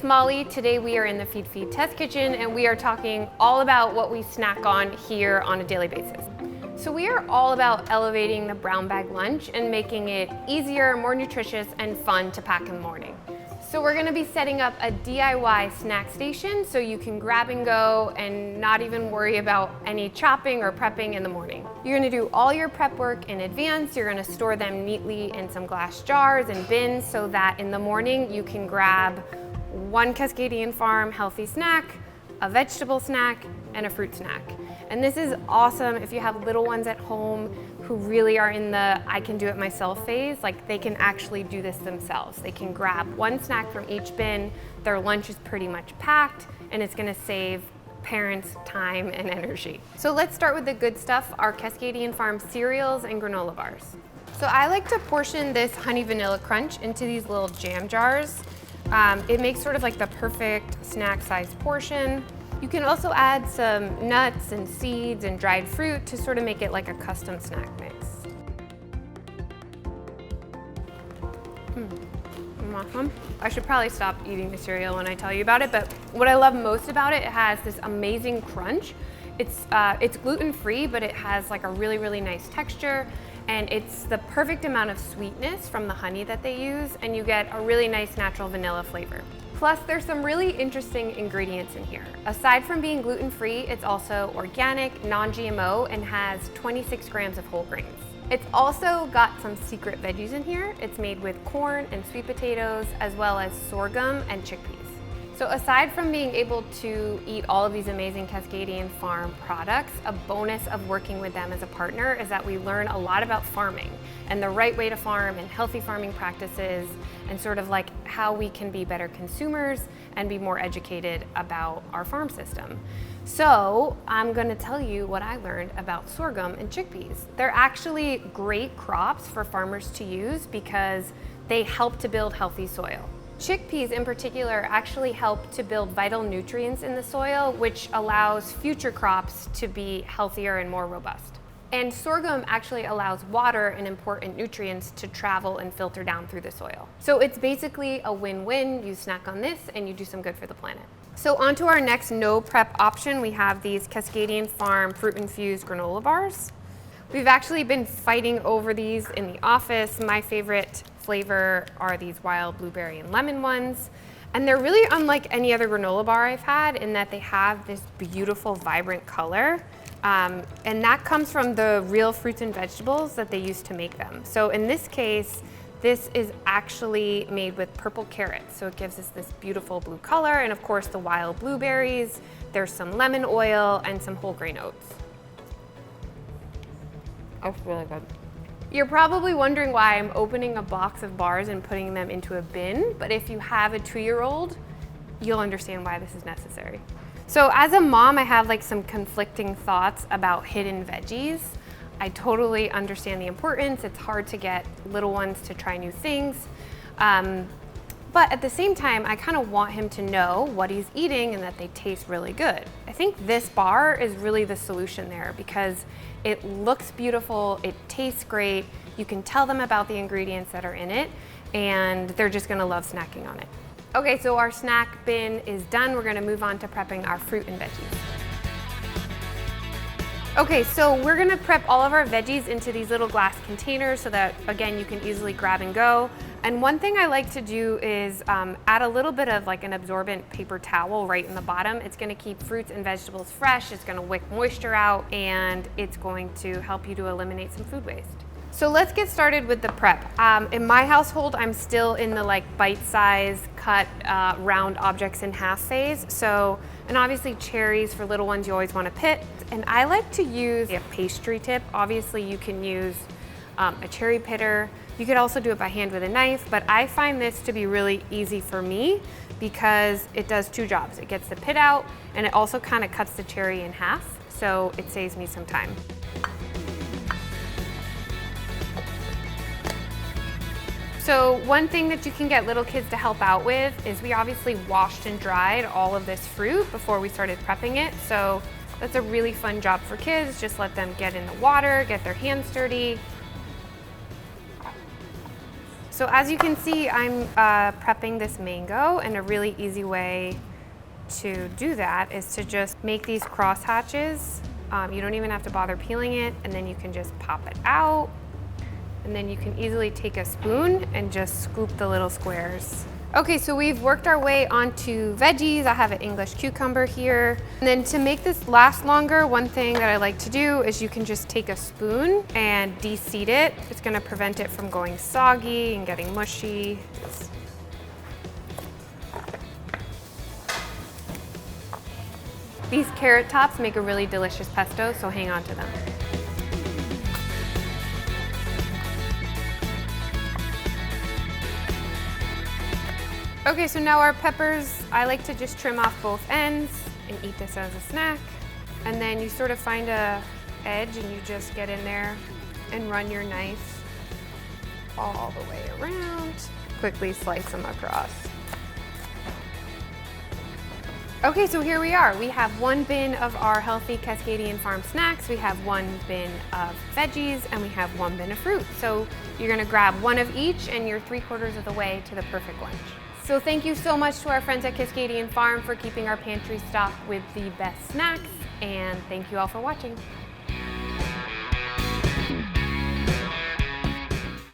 it's Molly. Today we are in the Feedfeed test kitchen and we are talking all about what we snack on here on a daily basis. So we are all about elevating the brown bag lunch and making it easier, more nutritious, and fun to pack in the morning. So we're gonna be setting up a DIY snack station so you can grab and go and not even worry about any chopping or prepping in the morning. You're gonna do all your prep work in advance. You're gonna store them neatly in some glass jars and bins so that in the morning you can grab one Cascadian Farm healthy snack, a vegetable snack, and a fruit snack. And this is awesome if you have little ones at home who really are in the I can do it myself phase. Like, they can actually do this themselves. They can grab one snack from each bin, their lunch is pretty much packed, and it's gonna save parents time and energy. So let's start with the good stuff, our Cascadian Farm cereals and granola bars. So I like to portion this honey vanilla crunch into these little jam jars. It makes sort of like the perfect snack size portion. You can also add some nuts and seeds and dried fruit to sort of make it like a custom snack mix. Awesome. I should probably stop eating the cereal when I tell you about it, but what I love most about it, it has this amazing crunch. It's gluten-free, but it has like a really, really nice texture, and it's the perfect amount of sweetness from the honey that they use, and you get a really nice natural vanilla flavor. Plus, there's some really interesting ingredients in here. Aside from being gluten-free, it's also organic, non-GMO, and has 26 grams of whole grains. It's also got some secret veggies in here. It's made with corn and sweet potatoes, as well as sorghum and chickpeas. So aside from being able to eat all of these amazing Cascadian Farm products, a bonus of working with them as a partner is that we learn a lot about farming and the right way to farm and healthy farming practices and sort of like how we can be better consumers and be more educated about our farm system. So I'm gonna tell you what I learned about sorghum and chickpeas. They're actually great crops for farmers to use because they help to build healthy soil. Chickpeas in particular actually help to build vital nutrients in the soil, which allows future crops to be healthier and more robust. And sorghum actually allows water and important nutrients to travel and filter down through the soil. So it's basically a win-win. You snack on this and you do some good for the planet. So on to our next no prep option, we have these Cascadian Farm fruit infused granola bars. We've actually been fighting over these in the office. My favorite flavor are these wild blueberry and lemon ones. And they're really unlike any other granola bar I've had in that they have this beautiful, vibrant color. And that comes from the real fruits and vegetables that they use to make them. So in this case, this is actually made with purple carrots. So it gives us this beautiful blue color. And of course, the wild blueberries. There's some lemon oil and some whole grain oats. That's really good. You're probably wondering why I'm opening a box of bars and putting them into a bin, but if you have a 2-year-old, you'll understand why this is necessary. So as a mom, I have like some conflicting thoughts about hidden veggies. I totally understand the importance. It's hard to get little ones to try new things. But at the same time, I kind of want him to know what he's eating and that they taste really good. I think this bar is really the solution there because it looks beautiful, it tastes great, you can tell them about the ingredients that are in it, and they're just gonna love snacking on it. Okay, so our snack bin is done. We're gonna move on to prepping our fruit and veggies. Okay, so we're gonna prep all of our veggies into these little glass containers so that, again, you can easily grab and go. And one thing I like to do is add a little bit of like an absorbent paper towel right in the bottom. It's gonna keep fruits and vegetables fresh, it's gonna wick moisture out, and it's going to help you to eliminate some food waste. So let's get started with the prep. In my household, I'm still in the like bite-size cut round objects in half phase. So, and obviously cherries for little ones you always want to pit. And I like to use a pastry tip. Obviously you can use a cherry pitter. You could also do it by hand with a knife, but I find this to be really easy for me because it does two jobs. It gets the pit out and it also kind of cuts the cherry in half. So it saves me some time. So one thing that you can get little kids to help out with is we obviously washed and dried all of this fruit before we started prepping it. So that's a really fun job for kids. Just let them get in the water, get their hands dirty. So as you can see, I'm prepping this mango, and a really easy way to do that is to just make these cross hatches. You don't even have to bother peeling it, and then you can just pop it out. And then you can easily take a spoon and just scoop the little squares. Okay, so we've worked our way onto veggies. I have an English cucumber here. And then to make this last longer, one thing that I like to do is you can just take a spoon and de-seed it. It's gonna prevent it from going soggy and getting mushy. These carrot tops make a really delicious pesto, so hang on to them. Okay, so now our peppers, I like to just trim off both ends and eat this as a snack. And then you sort of find a edge and you just get in there and run your knife all the way around. Quickly slice them across. Okay, so here we are. We have one bin of our healthy Cascadian farm snacks, we have one bin of veggies, and we have one bin of fruit. So you're gonna grab one of each and you're 3/4 of the way to the perfect lunch. So thank you so much to our friends at Cascadian Farm for keeping our pantry stocked with the best snacks, and thank you all for watching.